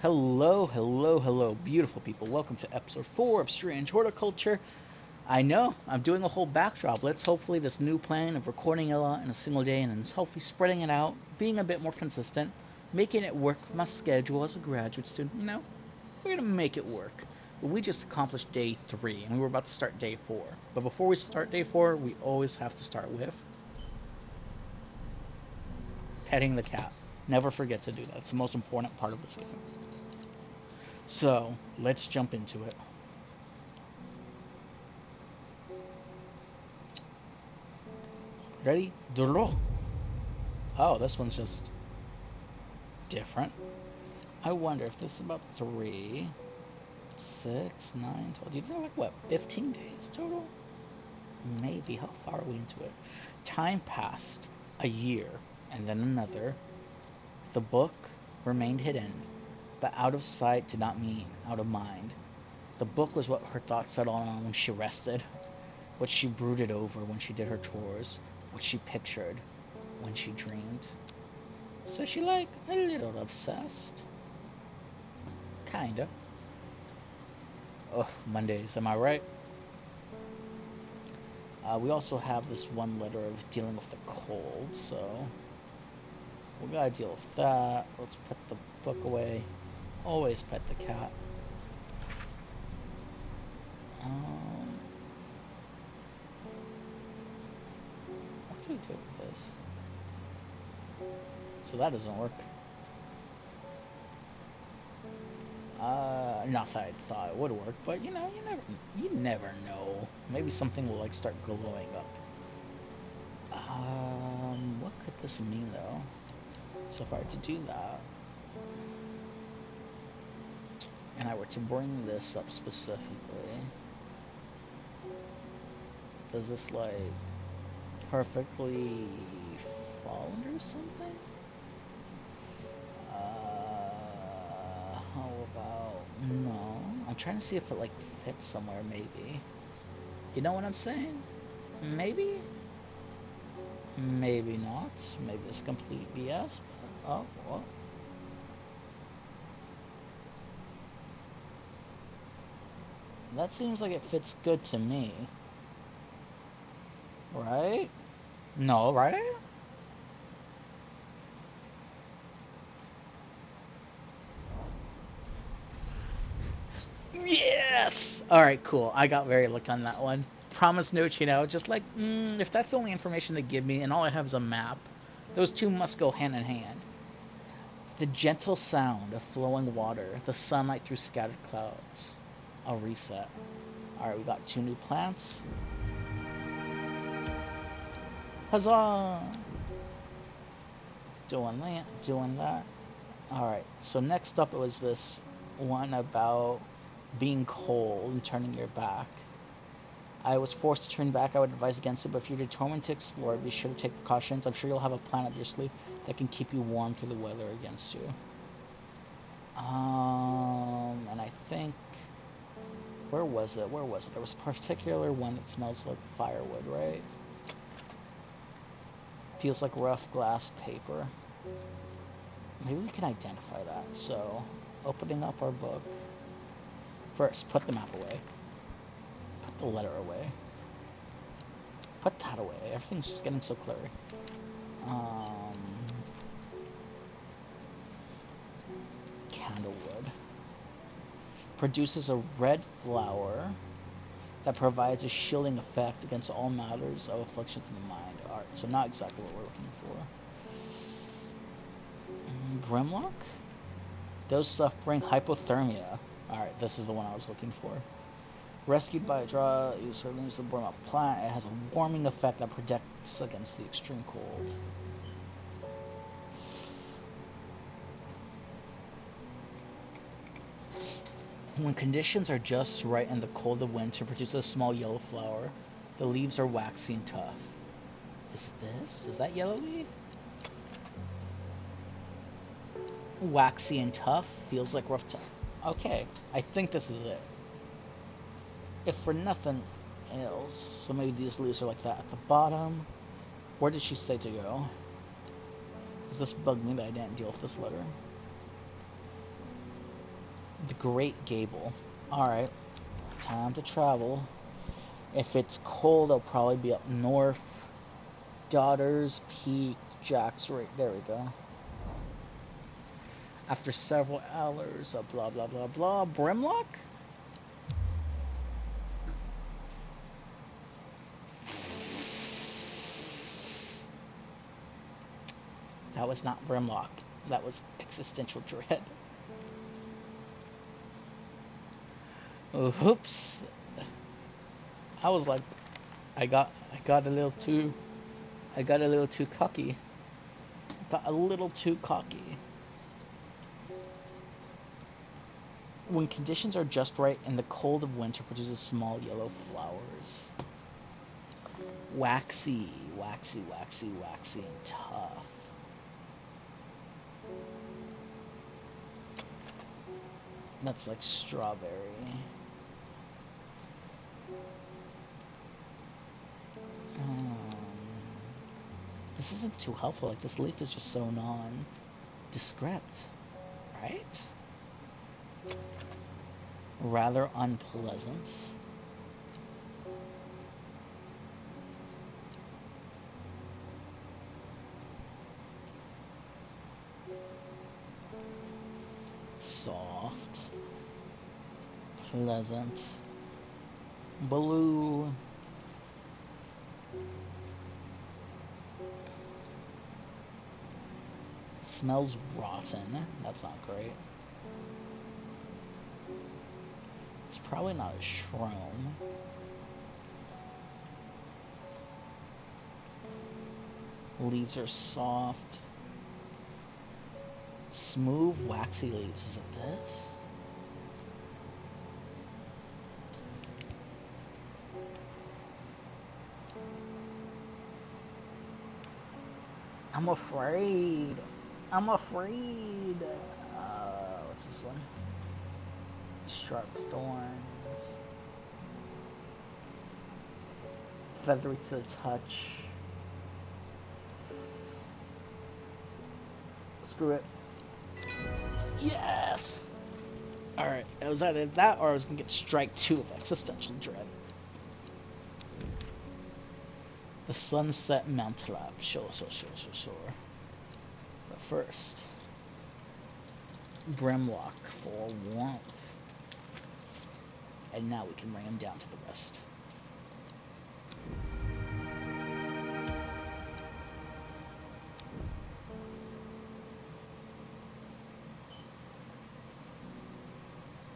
Hello, hello, hello, beautiful people. Welcome to episode 4 of Strange Horticulture. I know, I'm doing a whole backdrop. Let's hopefully this new plan of recording a lot in a single day and then hopefully spreading it out, being a bit more consistent, making it work with my schedule as a graduate student. We're going to make it work. But we just accomplished day 3 and we were about to start day 4. But before we start day 4, we always have to start with petting the cat. Never forget to do that. It's the most important part of this game. So, let's jump into it. Ready? Draw. Oh, this one's just different. I wonder if this is about 3, 6, 9, 12. Do you think like 15 days total? Maybe. How far are we into it? Time passed. A year, and then another. The book remained hidden, but out of sight did not mean out of mind. The book was what her thoughts settled on when she rested, what she brooded over when she did her chores, what she pictured when she dreamed. So she a little obsessed. Kinda. Ugh, Mondays, am I right? We also have this one letter of dealing with the cold, so we gotta deal with that. Let's put the book away. Always pet the cat. What do we do with this? So that doesn't work. Not that I thought it would work, but you never know. Maybe something will start glowing up. What could this mean though? So if I were to do that, and I were to bring this up specifically, does this perfectly fall under something? How about no? I'm trying to see if it fits somewhere. Maybe. You know what I'm saying? Maybe. Maybe not. Maybe it's complete BS. Oh, well. That seems like it fits good to me. Right? No, right? Yes! Alright, cool. I got very lucky on that one. Promise note, just if that's the only information they give me and all I have is a map, those two must go hand in hand. The gentle sound of flowing water, the sunlight through scattered clouds. I'll reset. Alright, we got 2 new plants. Huzzah! Doing that. Alright, so next up it was this one about being cold and turning your back. I was forced to turn back. I would advise against it, but if you're determined to explore, be sure to take precautions. I'm sure you'll have a plan up your sleeve that can keep you warm through the weather against you. And I think, where was it? There was a particular one that smells like firewood, right? Feels like rough glass paper. Maybe we can identify that. So, opening up our book. First, put the map away. Put the letter away. Put that away. Everything's just getting so clear. Candlewood. Produces a red flower that provides a shielding effect against all matters of affliction from the mind. Alright, so not exactly what we're looking for. Grimlock? Those stuff bring hypothermia. Alright, this is the one I was looking for. Rescued by a draw, use her leaves to warm up plant. It has a warming effect that protects against the extreme cold. When conditions are just right in the cold of winter, produces a small yellow flower. The leaves are waxy and tough. Is that yellowy? Waxy and tough? Feels like rough tough. Okay, I think this is it. If for nothing else, so maybe these leaves are like that at the bottom. Where did she say to go? Does this bug me that I didn't deal with this letter? The Great Gable. Alright, time to travel. If it's cold, I'll probably be up north. Daughters Peak, Jack's right there we go. After several hours of blah blah blah blah. Brimlock? That was not Brimlock. That was Existential Dread. Oops. I was like, I got a little too cocky. Got a little too cocky. When conditions are just right and the cold of winter produces small yellow flowers. Waxy, waxy, waxy, waxy, and tough. That's like strawberry. This isn't too helpful. Like, this leaf is just so nondescript, right? Rather unpleasant. Soft. Pleasant. Blue. Smells rotten. That's not great. It's probably not a shrome. Leaves are soft. Smooth, waxy leaves. Is it this? I'm afraid. I'm afraid. What's this one? Sharp thorns. Feathery to the touch. Screw it. Yes! Alright, it was either that or I was gonna get strike 2 of Existential Dread. The Sunset Mountainlap. Sure. But first, Brimlock for warmth. And now we can bring him down to the rest.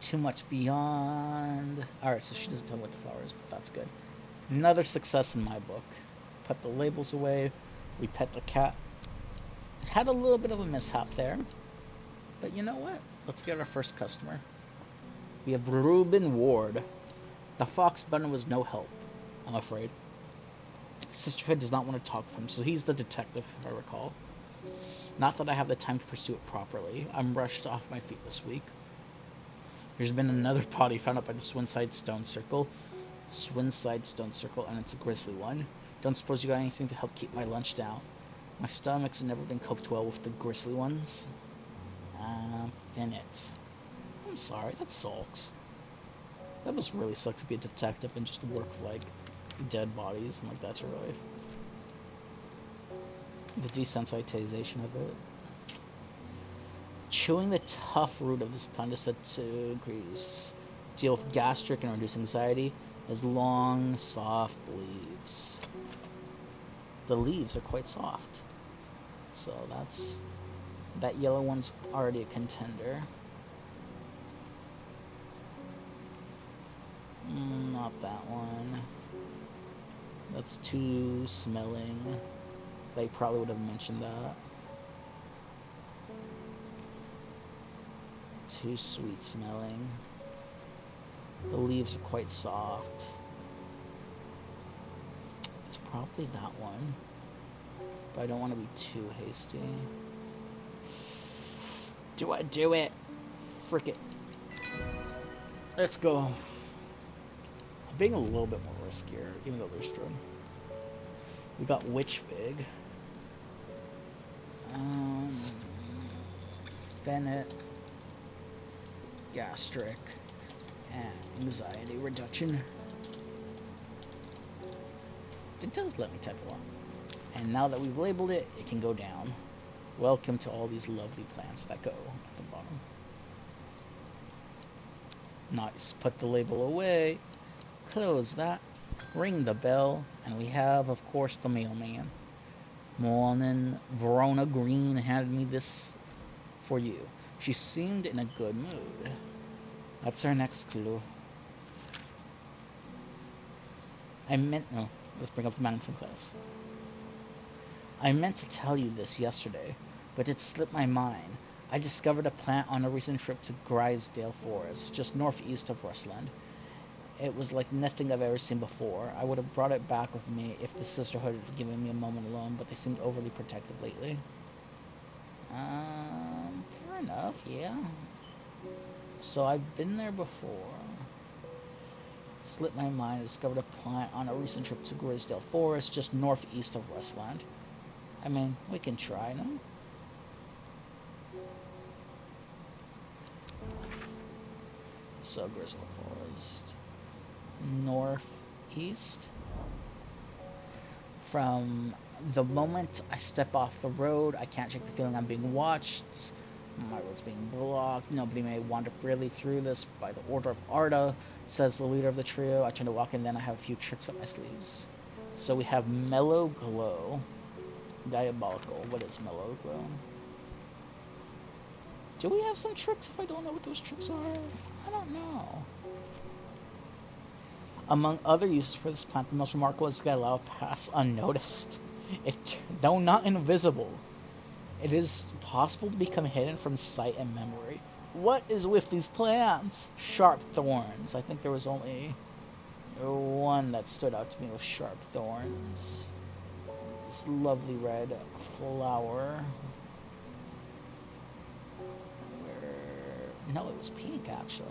Too much beyond. Alright, so she doesn't tell me what the flower is, but that's good. Another success in my book. Put the labels away. We pet the cat. Had a little bit of a mishap there. But you know what? Let's get our first customer. We have Reuben Ward. The fox button was no help, I'm afraid. Sisterhood does not want to talk to him, so he's the detective, if I recall. Not that I have the time to pursue it properly. I'm rushed off my feet this week. There's been another body found up by the Swinside Stone Circle. Swinside Stone Circle, and it's a grisly one. Don't suppose you got anything to help keep my lunch down. My stomach's never been coped well with the grisly ones. Thin it. I'm sorry, that sulks. That must really suck to be a detective and just work with, like, dead bodies and, like, that's your life. The desensitization of it. Chewing the tough root of this plant is said to increase. Deal with gastric and reduce anxiety. Has long, soft leaves. The leaves are quite soft. So that yellow one's already a contender. Not that one. That's too smelling. They probably would have mentioned that. Too sweet smelling. The leaves are quite soft. It's probably that one. But I don't want to be too hasty. Do I do it? Frick it. Let's go. I'm being a little bit more riskier, even though there's Strode. We got Witch Fig. Fennec. gastric, and anxiety reduction. It does let me type it on. And now that we've labeled it, it can go down. Welcome to all these lovely plants that go at the bottom. Nice. Put the label away. Close that. Ring the bell. And we have, of course, the mailman. Morning, Verona Green handed me this for you. She seemed in a good mood. That's our next clue. No, let's bring up the man from class. I meant to tell you this yesterday, but it slipped my mind. I discovered a plant on a recent trip to Grizzly Forest, just northeast of Rustland. It was like nothing I've ever seen before. I would have brought it back with me if the sisterhood had given me a moment alone, but they seemed overly protective lately. Fair enough, yeah. So I've been there before. Slipped my mind. I discovered a plant on a recent trip to Grizzly Forest, just northeast of Rustland. I mean, we can try, no? So Grizzly Forest. Northeast. From the moment I step off the road, I can't shake the feeling I'm being watched. My road's being blocked. Nobody may wander freely through this by the order of Arda, says the leader of the trio. I turn to walk in, then I have a few tricks up my sleeves. So we have Mellow Glow. Diabolical. What is Mellow Glow? Do we have some tricks if I don't know what those tricks are? I don't know. Among other uses for this plant, the most remarkable is to allow it to pass unnoticed. Though not invisible, it is possible to become hidden from sight and memory. What is with these plants? Sharp thorns. I think there was only one that stood out to me with sharp thorns. This lovely red flower. No, it was pink actually.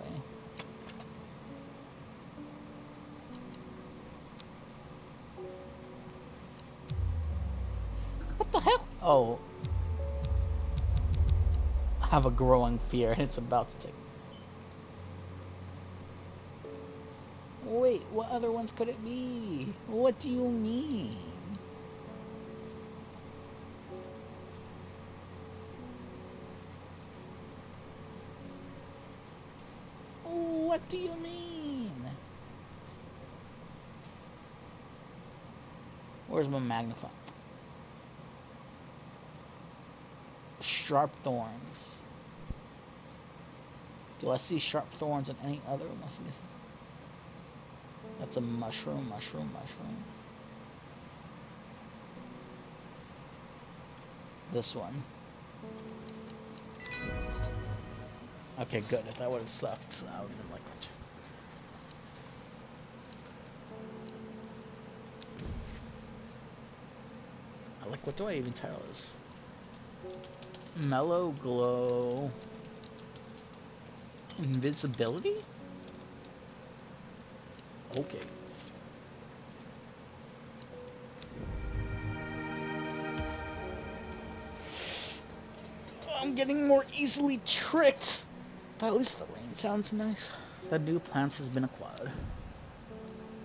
What the hell? Oh. I have a growing fear and it's about to take. Wait, what other ones could it be? What do you mean? What do you mean? Where's my magnifying? Sharp thorns. Do I see sharp thorns in any other? Must be. That's a mushroom. This one. Okay, good. If that would have sucked, I would have been like. What do I even title this? Mellow Glow. Invisibility? Okay. I'm getting more easily tricked. But at least the rain sounds nice. The new plants has been acquired.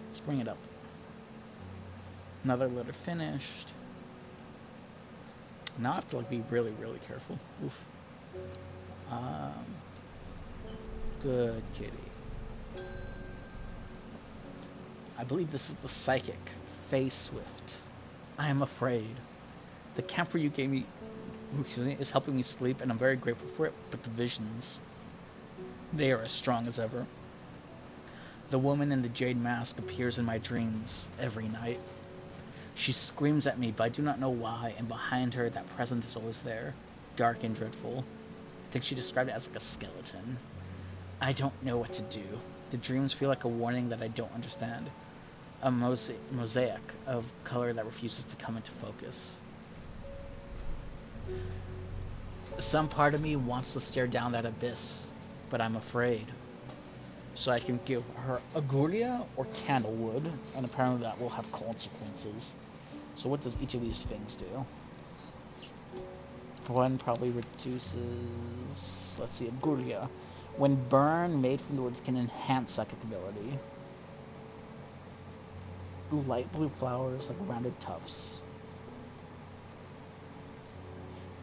Let's bring it up. Another letter finished. Now I have to be really, really careful. Oof. Good kitty. I believe this is the psychic, Faye Swift. I am afraid. The camphor you gave me, is helping me sleep, and I'm very grateful for it, but the visions, they are as strong as ever. The woman in the jade mask appears in my dreams every night. She screams at me, but I do not know why, and behind her, that presence is always there, dark and dreadful. I think she described it as like a skeleton. I don't know what to do. The dreams feel like a warning that I don't understand. A mosaic of color that refuses to come into focus. Some part of me wants to stare down that abyss, but I'm afraid. So I can give her Agulia or Candlewood, and apparently that will have consequences. So what does each of these things do? One probably reduces, let's see, Agulia. When burned, made from the woods can enhance psychic ability. Light blue flowers, like rounded tufts.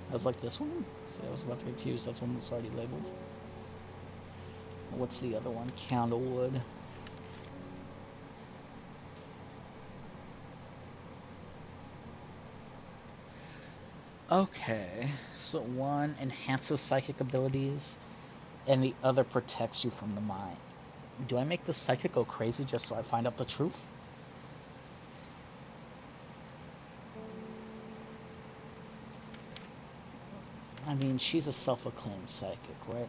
I was like, this one? See, I was about to get confused. That's one that's already labeled. What's the other one? Candlewood. Okay, so one enhances psychic abilities, and the other protects you from the mind. Do I make the psychic go crazy just so I find out the truth? I mean, she's a self-acclaimed psychic, right?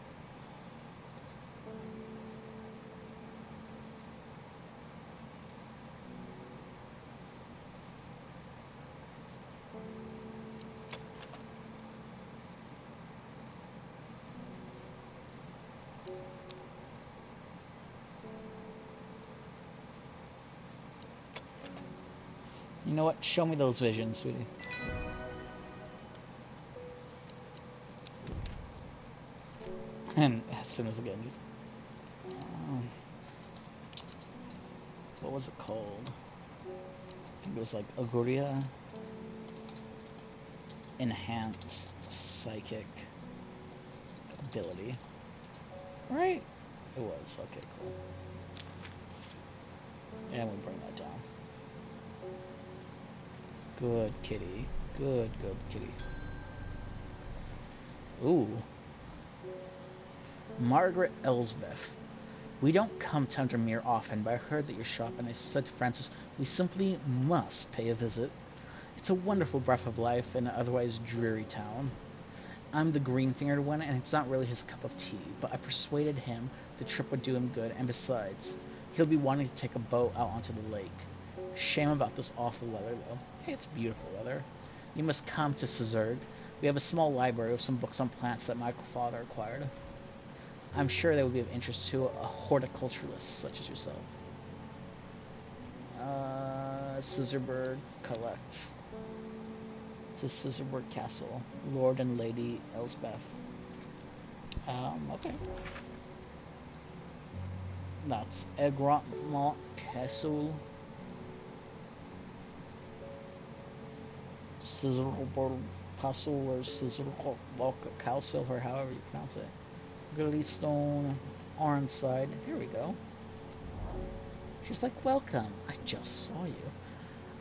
You know what? Show me those visions, sweetie. And as soon as I get what was it called? I think it was like Aguria. Enhanced psychic ability. Right? It was. Okay, cool. And we'll bring that down. Good kitty. Good kitty. Ooh. Margaret Elsbeth. We don't come to Undermere often, but I heard that you're shop, and I said to Francis, we simply must pay a visit. It's a wonderful breath of life in an otherwise dreary town. I'm the green-fingered one, and it's not really his cup of tea, but I persuaded him the trip would do him good, and besides, he'll be wanting to take a boat out onto the lake. Shame about this awful weather, though. Hey, it's beautiful weather. You must come to Cesarg. We have a small library with some books on plants that my father acquired. I'm sure they would be of interest to a horticulturalist such as yourself. Scissorburg collect. To Scissorburg Castle. Lord and Lady Elsbeth. Okay. That's Egrotmont Castle. Scissorburg Castle or Scissorburg Castle, or however you pronounce it. Glystone, Arnside. Here we go. She's like, welcome. I just saw you.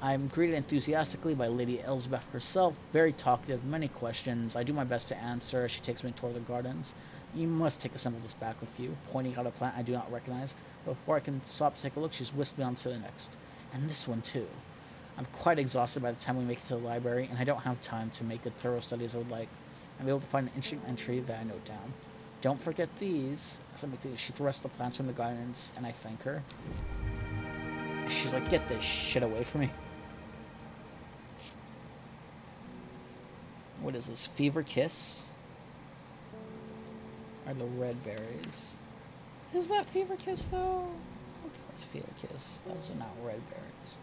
I'm greeted enthusiastically by Lady Elsbeth herself, very talkative, many questions. I do my best to answer as she takes me toward the gardens. You must take a sample of this back with you, pointing out a plant I do not recognize. But before I can stop to take a look, she's whisked me on to the next. And this one, too. I'm quite exhausted by the time we make it to the library, and I don't have time to make a thorough study as I would like. I'm able to find an interesting entry that I note down. Don't forget these. She thrusts the plants from the gardens, and I thank her. She's like, get this shit away from me. What is this? Fever Kiss? Are the red berries? Is that Fever Kiss, though? Okay, that's Fever Kiss. Those are not red berries.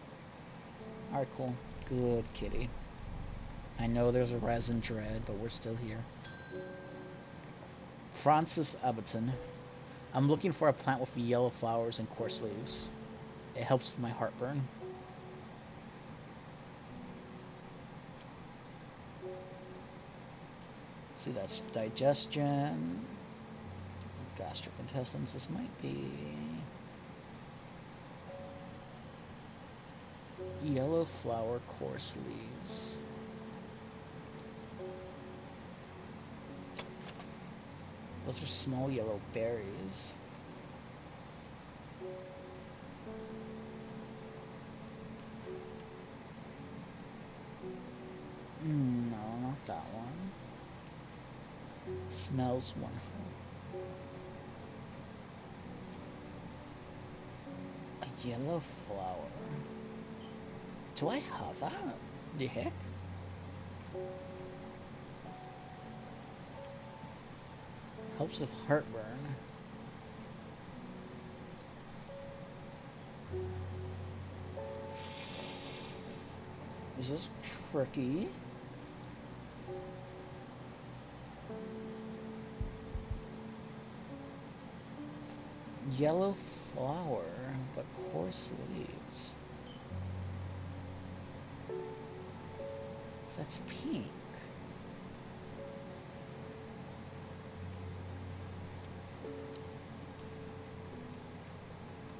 Alright, cool. Good kitty. I know there's a resin dread, but we're still here. Francis Abbotton. I'm looking for a plant with yellow flowers and coarse leaves. It helps with my heartburn. See, that's digestion, gastric intestines. This might be yellow flower, coarse leaves. Those are small yellow berries. No, not that one. Smells wonderful. A yellow flower. Do I have that? The heck? Helps with heartburn. Is this tricky? Yellow flower, but coarse leaves. That's pink.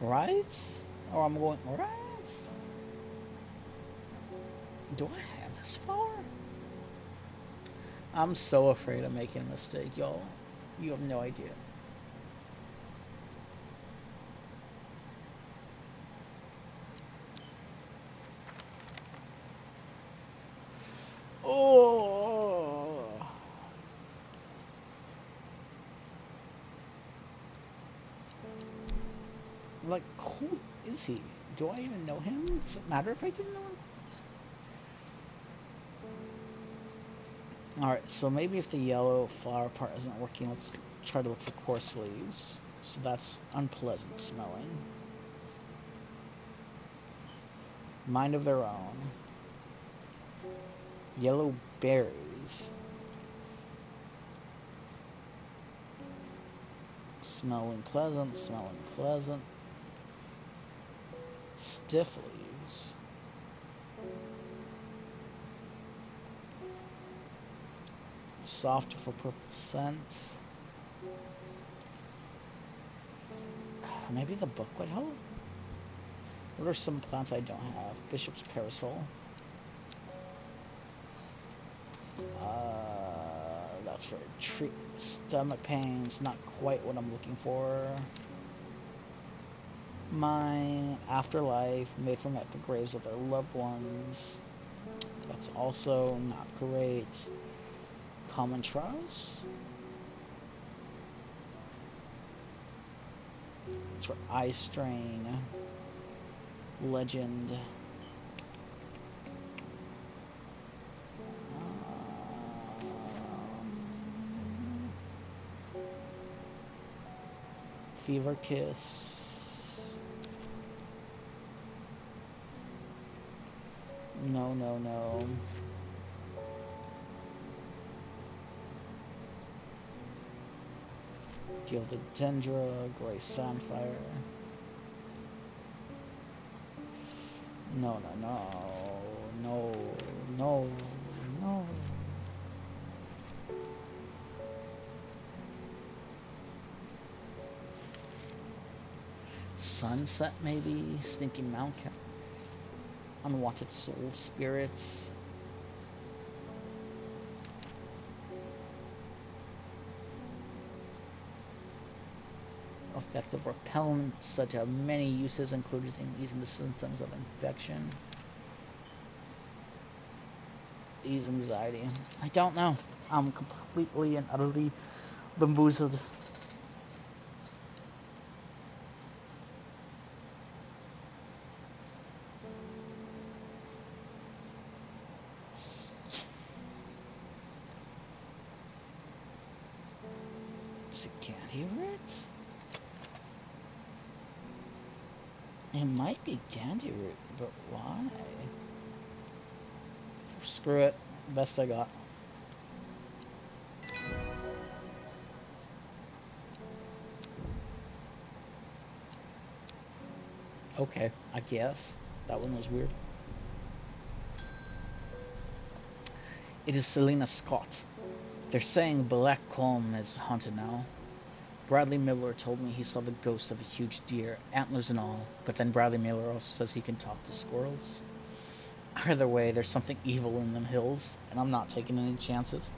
Right? Or I'm going right? Do I have this flower? I'm so afraid of making a mistake, y'all. You have no idea. Oh. Like, who is he? Do I even know him? Does it matter if I can know him? Alright, so maybe if the yellow flower part isn't working, let's try to look for coarse leaves. So that's unpleasant smelling. Mind of their own. Yellow berries. Smelling pleasant, smelling pleasant. Stiff leaves. Soft for purple scent. Maybe the book would help? What are some plants I don't have? Bishop's parasol. That's for treat stomach pains. Not quite what I'm looking for. My afterlife made from at the graves of their loved ones. That's also not great. Common trowels. It's for eye strain. Legend. Fever kiss. No, no, no. Gilded Dendra, Gray Sapphire. No, no, no. No, no, no. Sunset, maybe? Stinking Mount Cap. Unwanted soul spirits. Effective repellent, such as many uses, including easing the symptoms of infection. Ease anxiety. I don't know. I'm completely and utterly bamboozled. Is it candy root? It might be candy root, but why? Screw it. Best I got. Okay, I guess. That one was weird. It is Selena Scott. They're saying Black Combe is haunted now. Bradley Miller told me he saw the ghost of a huge deer, antlers and all, but then Bradley Miller also says he can talk to squirrels. Either way, there's something evil in them hills, and I'm not taking any chances.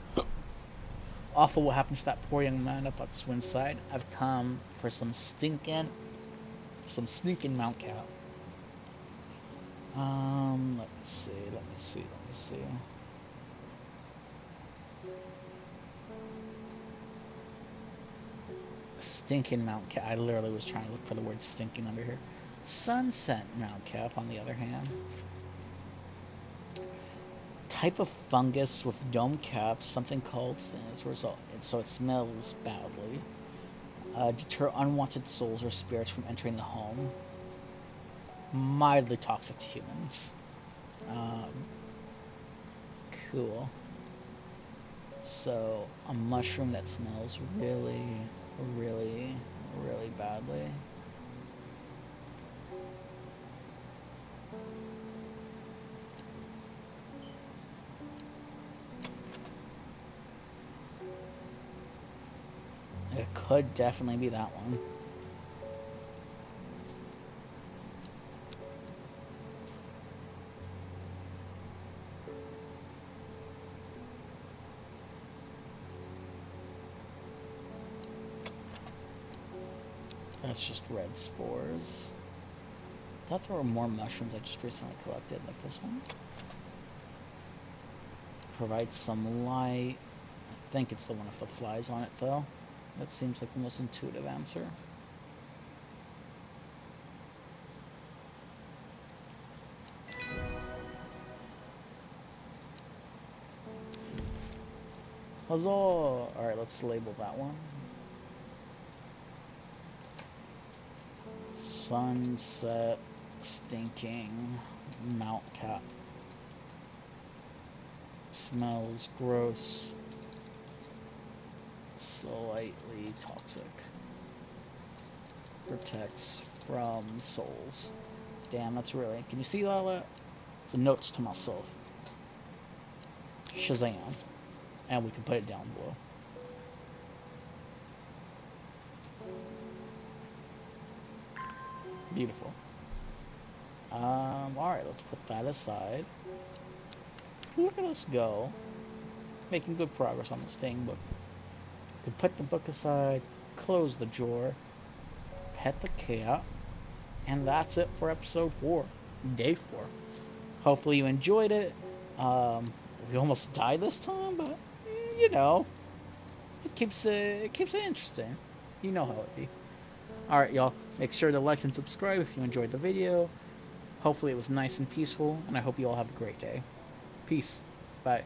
Awful what happened to that poor young man up at Swinside. I've come for some stinking Mount Cap. Let me see. Stinking Mount Cap. I literally was trying to look for the word stinking under here. Sunset Mount Cap, on the other hand. Type of fungus with dome caps, something called as a result, so it smells badly. Deter unwanted souls or spirits from entering the home. Mildly toxic to humans. Cool. So, a mushroom that smells really, really, really badly. could definitely be that one. That's just red spores. I thought there were more mushrooms I just recently collected, like this one. Provides some light. I think it's the one with the flies on it, though. That seems like the most intuitive answer. Huzzah! Alright, let's label that one. Sunset stinking mount cap. Smells gross. Slightly toxic. Protects from souls. Damn, that's really... Can you see all that? It's a notes to myself. Shazam. And we can put it down below. Beautiful. Alright, let's put that aside. Look at us go. Making good progress on this thing, but we can put the book aside, close the drawer, pet the cat, and that's it for episode 4, day 4. Hopefully you enjoyed it. We almost died this time, but you know, it keeps it interesting. You know how it be. Alright, y'all. Make sure to like and subscribe if you enjoyed the video. Hopefully it was nice and peaceful, and I hope you all have a great day. Peace. Bye.